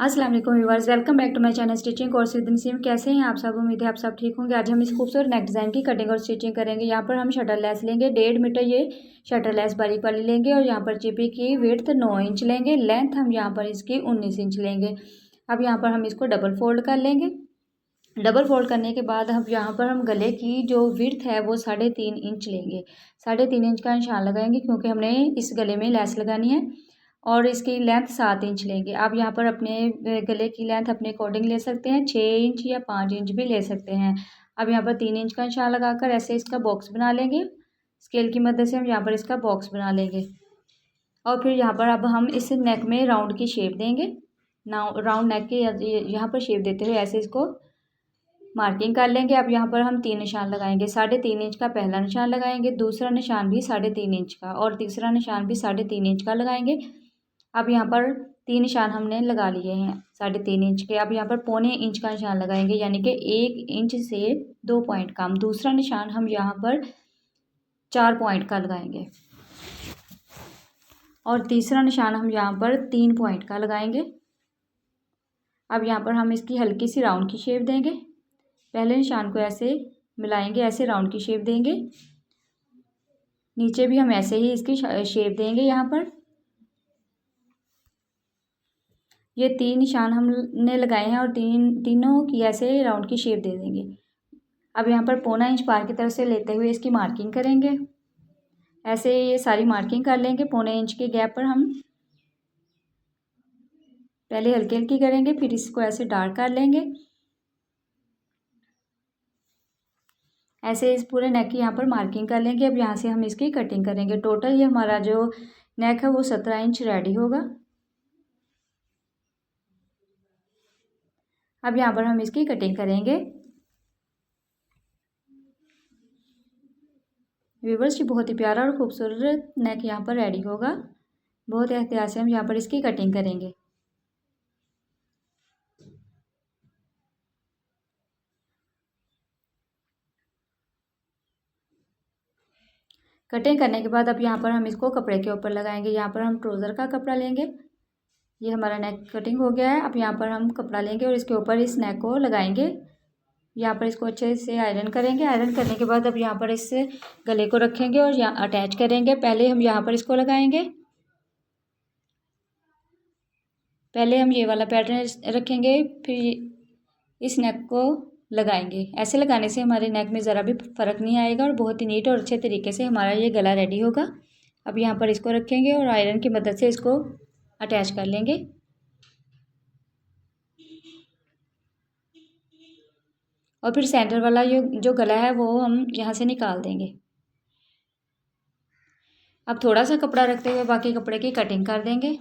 अस्सलाम वालेकुम viewers, welcome back to my channel stitching course with Naseem. कैसे हैं आप सब? उम्मीद है आप सब ठीक होंगे। आज हम इस खूबसूरत नेक डिज़ाइन की कटिंग और स्टिचिंग करेंगे। यहाँ पर हम शटर लेस लेंगे 1.5 मीटर, ये शटर लेस बारीक वाली लेंगे। और यहाँ पर चिपी की विड्थ 9 इंच लेंगे, लेंथ हम यहाँ पर इसकी 19 इंच लेंगे। अब यहाँ पर हम इसको डबल फोल्ड कर लेंगे। डबल फोल्ड करने के बाद अब यहाँ पर हम गले की जो विड्थ है वो 3.5 इंच लेंगे। 3.5 इंच का निशान लगाएंगे क्योंकि हमने इस गले में लेस लगानी है। और इसकी लेंथ 7 इंच लेंगे। आप यहाँ पर अपने गले की लेंथ अपने अकॉर्डिंग ले सकते हैं, 6 इंच या 5 इंच भी ले सकते हैं। अब यहाँ पर 3 इंच का निशान लगाकर ऐसे इसका बॉक्स बना लेंगे। स्केल की मदद से हम यहाँ पर इसका बॉक्स बना लेंगे। और फिर यहाँ पर अब हम इस नेक में राउंड की शेप देंगे। राउंड नेक के यहाँ पर शेप देते हुए ऐसे इसको मार्किंग कर लेंगे। अब यहाँ पर हम 3 निशान लगाएंगे। 3.5 इंच का पहला निशान लगाएंगे, दूसरा निशान भी 3.5 इंच का, और तीसरा निशान भी 3.5 इंच का लगाएंगे। अब यहाँ पर 3 निशान हमने लगा लिए हैं 3.5 इंच के। अब यहाँ पर 0.25 इंच का निशान लगाएंगे, यानी कि 1 इंच से 2 पॉइंट कम। दूसरा निशान हम यहाँ पर 4 पॉइंट का लगाएंगे, और तीसरा निशान हम यहाँ पर 3 पॉइंट का लगाएंगे। अब यहाँ पर हम इसकी हल्की सी राउंड की शेप देंगे। पहले निशान को ऐसे मिलाएंगे, ऐसे राउंड की शेप देंगे। नीचे भी हम ऐसे ही इसकी शेप देंगे। यहाँ पर ये 3 निशान हमने लगाए हैं और तीनों की ऐसे राउंड की शेप दे देंगे। अब यहाँ पर 0.25 इंच पार की तरफ से लेते हुए इसकी मार्किंग करेंगे। ऐसे ये सारी मार्किंग कर लेंगे। 0.25 इंच के गैप पर हम पहले हल्की हल्की करेंगे, फिर इसको ऐसे डार्क कर लेंगे। ऐसे इस पूरे नेक की यहाँ पर मार्किंग कर लेंगे। अब यहाँ से हम इसकी कटिंग करेंगे। टोटल ये हमारा जो नेक है वो 17 इंच रेडी होगा। अब यहाँ पर हम इसकी कटिंग करेंगे। व्यूवर्स, ये बहुत ही प्यारा और खूबसूरत नेक यहाँ पर रेडी होगा। बहुत एहतियात से हम यहाँ पर इसकी कटिंग करेंगे। कटिंग करने के बाद अब यहाँ पर हम इसको कपड़े के ऊपर लगाएंगे। यहाँ पर हम ट्राउज़र का कपड़ा लेंगे। ये हमारा नेक कटिंग हो गया है। अब यहाँ पर हम कपड़ा लेंगे और इसके ऊपर इस नेक को लगाएंगे। यहाँ पर इसको अच्छे से आयरन करेंगे। आयरन करने के बाद अब यहाँ पर इस गले को रखेंगे और यहाँ अटैच करेंगे। पहले हम यहाँ पर इसको लगाएंगे। पहले हम ये वाला पैटर्न रखेंगे, फिर इस नेक को लगाएंगे। ऐसे लगाने से हमारे नेक में ज़रा भी फ़र्क नहीं आएगा और बहुत ही नीट और अच्छे तरीके से हमारा ये गला रेडी होगा। अब यहाँ पर इसको रखेंगे और आयरन की मदद से इसको अटैच कर लेंगे। और फिर सेंटर वाला जो गला है वो हम यहाँ से निकाल देंगे। अब थोड़ा सा कपड़ा रखते हुए बाकी कपड़े की कटिंग कर देंगे।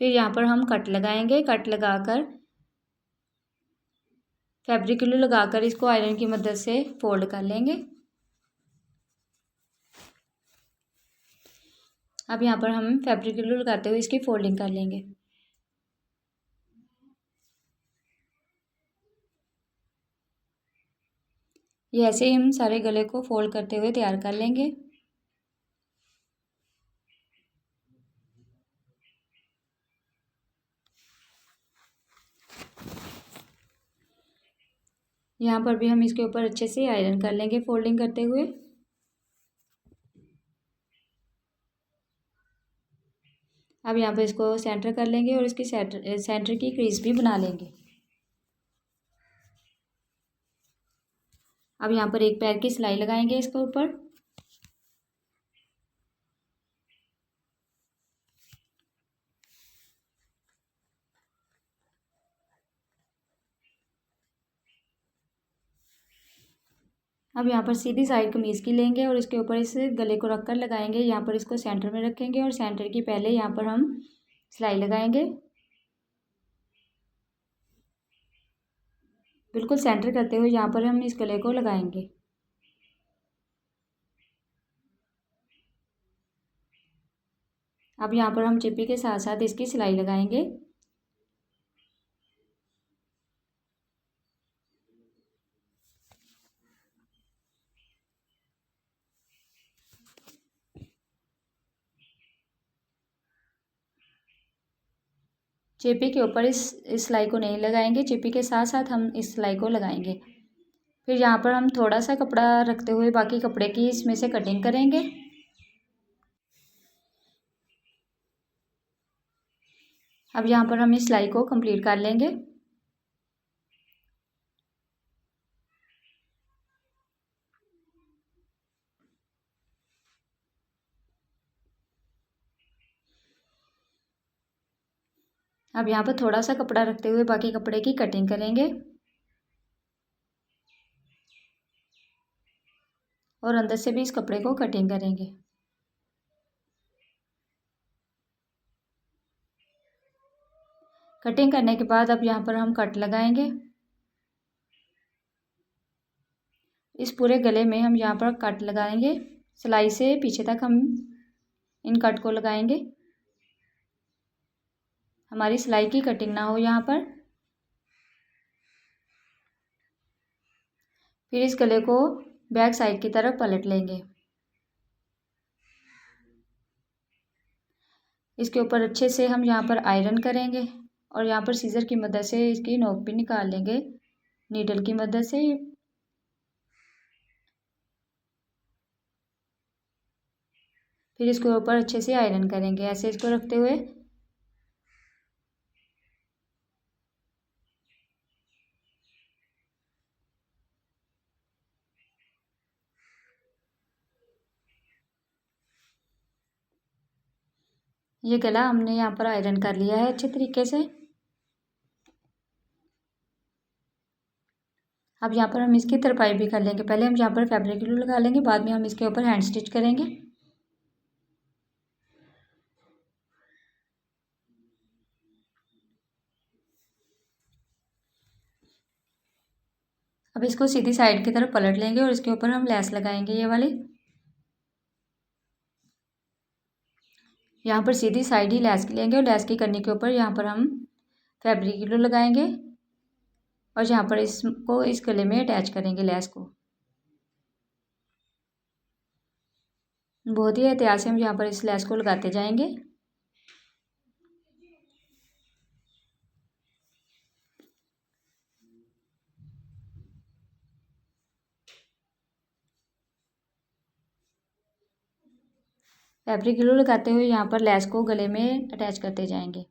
फिर यहाँ पर हम कट लगाएंगे। कट लगाकर फैब्रिक ग्लू लगाकर इसको आयरन की मदद से फोल्ड कर लेंगे। अब यहाँ पर हम फैब्रिक ग्लू लगाते हुए इसकी फोल्डिंग कर लेंगे। ये ऐसे ही हम सारे गले को फोल्ड करते हुए तैयार कर लेंगे। यहाँ पर भी हम इसके ऊपर अच्छे से आयरन कर लेंगे फोल्डिंग करते हुए। अब यहाँ पर इसको सेंटर कर लेंगे और इसकी सेंटर की क्रीज भी बना लेंगे। अब यहाँ पर एक पैर की सिलाई लगाएंगे इसके ऊपर। अब यहाँ पर सीधी साइड कमीज़ की लेंगे और इसके ऊपर इस गले को रखकर लगाएंगे। यहाँ पर इसको सेंटर में रखेंगे और सेंटर की पहले यहाँ पर हम सिलाई लगाएंगे। बिल्कुल सेंटर करते हुए यहाँ पर हम इस गले को लगाएंगे। अब यहाँ पर हम चिप्पी के साथ साथ इसकी सिलाई लगाएंगे। चेपी के ऊपर इस सिलाई को नहीं लगाएंगे, चेपी के साथ साथ हम इस सिलाई को लगाएंगे। फिर यहाँ पर हम थोड़ा सा कपड़ा रखते हुए बाकी कपड़े की इसमें से कटिंग करेंगे। अब यहाँ पर हम इस सिलाई को कंप्लीट कर लेंगे। अब यहाँ पर थोड़ा सा कपड़ा रखते हुए बाकी कपड़े की कटिंग करेंगे और अंदर से भी इस कपड़े को कटिंग करेंगे। कटिंग करने के बाद अब यहाँ पर हम कट लगाएंगे। इस पूरे गले में हम यहाँ पर कट लगाएंगे, सिलाई से पीछे तक हम इन कट को लगाएंगे। हमारी सिलाई की कटिंग ना हो यहाँ पर। फिर इस गले को बैक साइड की तरफ पलट लेंगे। इसके ऊपर अच्छे से हम यहाँ पर आयरन करेंगे और यहाँ पर सीजर की मदद से इसकी नोक भी निकाल लेंगे नीडल की मदद से। फिर इसके ऊपर अच्छे से आयरन करेंगे ऐसे इसको रखते हुए। ये गला हमने यहाँ पर आयरन कर लिया है अच्छे तरीके से। अब यहाँ पर हम इसकी तरपाई भी कर लेंगे। पहले हम यहाँ पर फैब्रिक ग्लू लगा लेंगे, बाद में हम इसके ऊपर हैंड स्टिच करेंगे। अब इसको सीधी साइड की तरफ पलट लेंगे और इसके ऊपर हम लेस लगाएंगे ये वाली। यहाँ पर सीधी साइड ही लेस की लेंगे और लेस की करने के ऊपर यहाँ पर हम फैब्रिक ग्लू लगाएंगे और यहाँ पर इसको इस गले में अटैच करेंगे लेस को। बहुत ही एहतियात से हम यहाँ पर इस लेस को लगाते जाएंगे। फैब्रिक ग्लू लगाते हुए यहाँ पर लेस को गले में अटैच करते जाएंगे।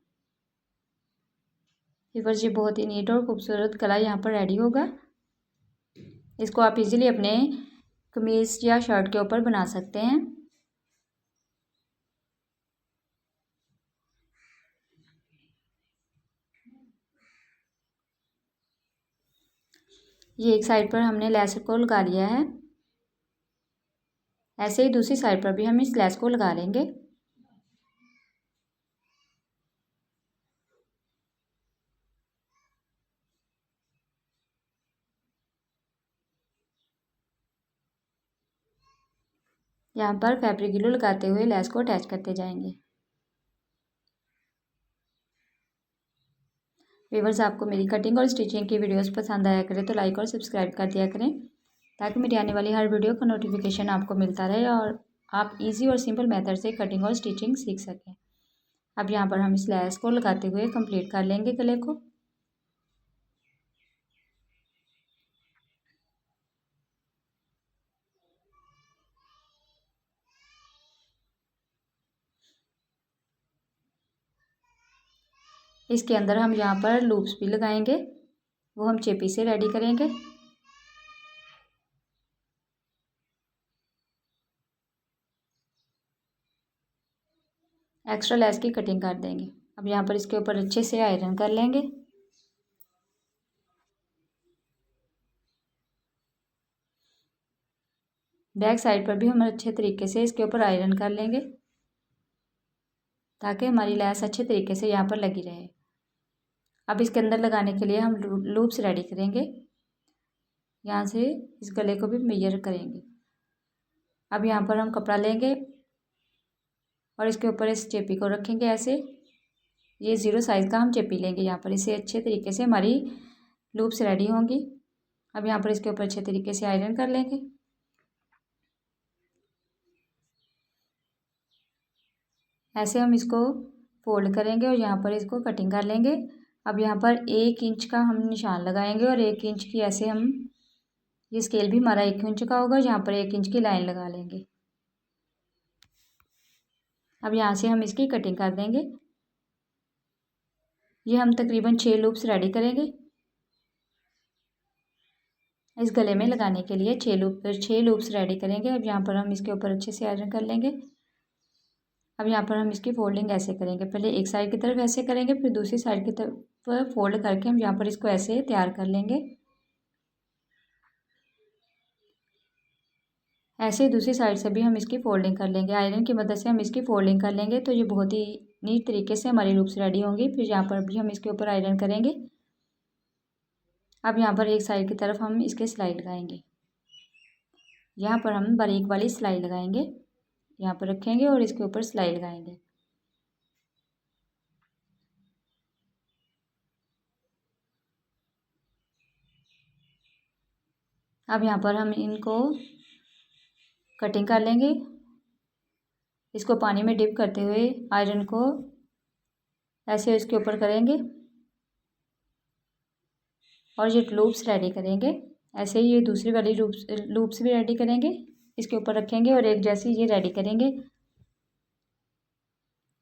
व्यूअर्स, ये बहुत ही नीट और खूबसूरत गला यहाँ पर रेडी होगा। इसको आप इजीली अपने कमीज या शर्ट के ऊपर बना सकते हैं। ये एक साइड पर हमने लेस को लगा लिया है, ऐसे ही दूसरी साइड पर भी हम इस लेस को लगा लेंगे। यहाँ पर फैब्रिक ग्लू लगाते हुए लेस को अटैच करते जाएंगे। व्यूअर्स, आपको मेरी कटिंग और स्टिचिंग की वीडियोस पसंद आया करें तो लाइक और सब्सक्राइब कर दिया करें, ताकि मेरी आने वाली हर वीडियो का नोटिफिकेशन आपको मिलता रहे और आप इजी और सिंपल मेथड से कटिंग और स्टिचिंग सीख सकें। अब यहाँ पर हम इस लेस को लगाते हुए कंप्लीट कर लेंगे गले को। इसके अंदर हम यहाँ पर लूप्स भी लगाएंगे, वो हम चेपी से रेडी करेंगे। एक्स्ट्रा लेस की कटिंग कर देंगे। अब यहाँ पर इसके ऊपर अच्छे से आयरन कर लेंगे। बैक साइड पर भी हम अच्छे तरीके से इसके ऊपर आयरन कर लेंगे, ताकि हमारी लेस अच्छे तरीके से यहाँ पर लगी रहे। अब इसके अंदर लगाने के लिए हम लूप्स रेडी करेंगे। यहाँ से इस गले को भी मेजर करेंगे। अब यहाँ पर हम कपड़ा लेंगे और इसके ऊपर इस चेपी को रखेंगे ऐसे। ये 0 साइज़ का हम चेपी लेंगे यहाँ पर, इसे अच्छे तरीके से हमारी लूप्स रेडी होंगी। अब यहाँ पर इसके ऊपर अच्छे तरीके से आयरन कर लेंगे। ऐसे हम इसको फोल्ड करेंगे और यहाँ पर इसको कटिंग कर लेंगे। अब यहाँ पर 1 इंच का हम निशान लगाएंगे और 1 इंच की ऐसे हम, ये स्केल भी हमारा 1 इंच का होगा, यहाँ पर 1 इंच की लाइन लगा लेंगे। अब यहाँ से हम इसकी कटिंग कर देंगे। ये हम तकरीबन 6 लूप्स रेडी करेंगे। इस गले में लगाने के लिए 6 लूप्स रेडी करेंगे। अब यहाँ पर हम इसके ऊपर अच्छे से आयरन कर लेंगे। अब यहाँ पर हम इसकी फोल्डिंग ऐसे करेंगे, पहले एक साइड की तरफ ऐसे करेंगे, फिर दूसरी साइड की तरफ फोल्ड करके हम यहाँ पर इसको ऐसे तैयार कर लेंगे। ऐसे ही दूसरी साइड से भी हम इसकी फोल्डिंग कर लेंगे। आयरन की मदद से हम इसकी फोल्डिंग कर लेंगे तो ये बहुत ही नीट तरीके से हमारी लूप्स रेडी होंगी। फिर यहाँ पर भी हम इसके ऊपर आयरन करेंगे। अब यहाँ पर एक साइड की तरफ हम इसके सिलाई लगाएंगे। यहाँ पर हम बारीक वाली सिलाई लगाएंगे, यहाँ पर रखेंगे और इसके ऊपर सिलाई लगाएंगे। अब यहाँ पर हम इनको कटिंग कर लेंगे। इसको पानी में डिप करते हुए आयरन को ऐसे इसके ऊपर करेंगे और ये लूप्स रेडी करेंगे। ऐसे ही ये दूसरी वाली लूप्स भी रेडी करेंगे, इसके ऊपर रखेंगे और एक जैसी ये रेडी करेंगे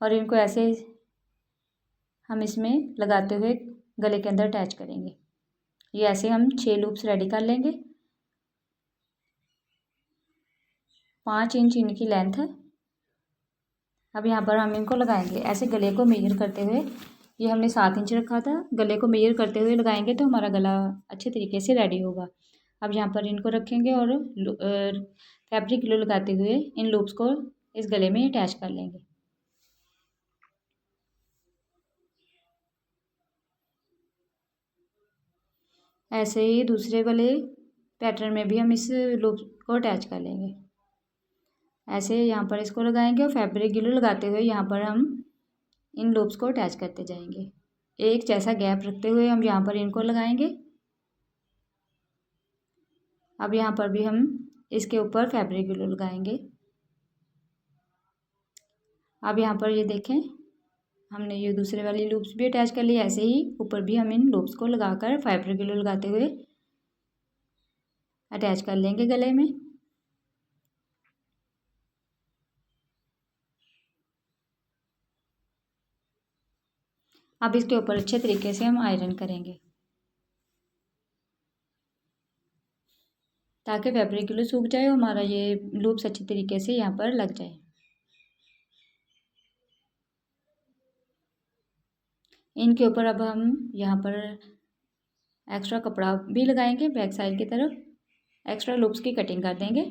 और इनको ऐसे हम इसमें लगाते हुए गले के अंदर अटैच करेंगे। ये ऐसे हम 6 लूप्स रेडी कर लेंगे। 5 इंच इनकी लेंथ है। अब यहाँ पर हम इनको लगाएंगे ऐसे गले को मेजर करते हुए। ये हमने 7 इंच रखा था, गले को मेजर करते हुए लगाएंगे तो हमारा गला अच्छे तरीके से रेडी होगा। अब यहाँ पर इनको रखेंगे और फैब्रिक ग्लू लगाते हुए इन लूप्स को इस गले में अटैच कर लेंगे। ऐसे ही दूसरे वाले पैटर्न में भी हम इस लूप को अटैच कर लेंगे। ऐसे यहाँ पर इसको लगाएंगे और फैब्रिक ग्लू लगाते हुए यहाँ पर हम इन लूप्स को अटैच करते जाएंगे। एक जैसा गैप रखते हुए हम यहाँ पर इनको लगाएंगे। अब यहाँ पर भी हम इसके ऊपर फैब्रिक ग्लू लगाएंगे। अब यहाँ पर ये देखें, हमने ये दूसरे वाली लूप्स भी अटैच कर ली। ऐसे ही ऊपर भी हम इन लूप्स को लगाकर फैब्रिक ग्लू लगाते हुए अटैच कर लेंगे गले में। अब इसके ऊपर अच्छे तरीके से हम आयरन करेंगे ताकि फैब्रिक ग्लू सूख जाए और हमारा ये लूप्स अच्छे तरीके से यहाँ पर लग जाए। इनके ऊपर अब हम यहाँ पर एक्स्ट्रा कपड़ा भी लगाएंगे बैक साइड की तरफ, एक्स्ट्रा लूप्स की कटिंग कर देंगे।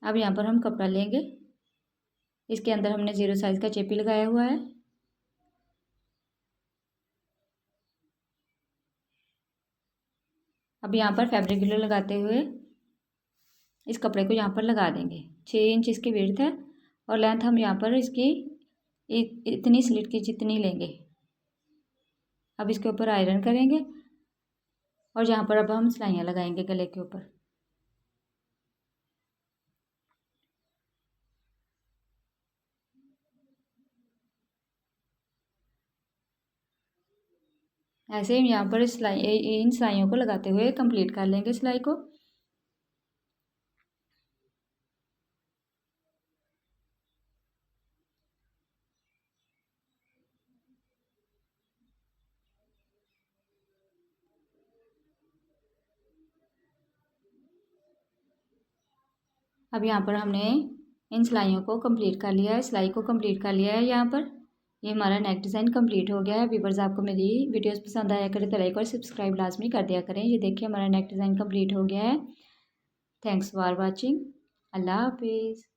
अब यहाँ पर हम कपड़ा लेंगे, इसके अंदर हमने 0 साइज़ का चेपी लगाया हुआ है। अब यहाँ पर फैब्रिक ग्लू लगाते हुए इस कपड़े को यहाँ पर लगा देंगे। 6 इंच इसकी विड्थ है और लेंथ हम यहाँ पर इसकी इतनी स्लिट की जितनी लेंगे। अब इसके ऊपर आयरन करेंगे और यहाँ पर अब हम सिलाइयाँ लगाएंगे गले के ऊपर। ऐसे ही यहाँ पर इन सिलाइयों को लगाते हुए कंप्लीट कर लेंगे सिलाई को। अब यहाँ पर हमने इन सिलाइयों को कंप्लीट कर लिया है, सिलाई को कंप्लीट कर लिया है। यहाँ पर ये हमारा नेक डिज़ाइन कंप्लीट हो गया है। व्यूअर्स, आपको मेरी वीडियोस पसंद आया करे तो लाइक और सब्सक्राइब लाजमी कर दिया करें। ये देखिए हमारा नेक डिज़ाइन कंप्लीट हो गया है। Thanks for watching. अल्लाह हाफिज़।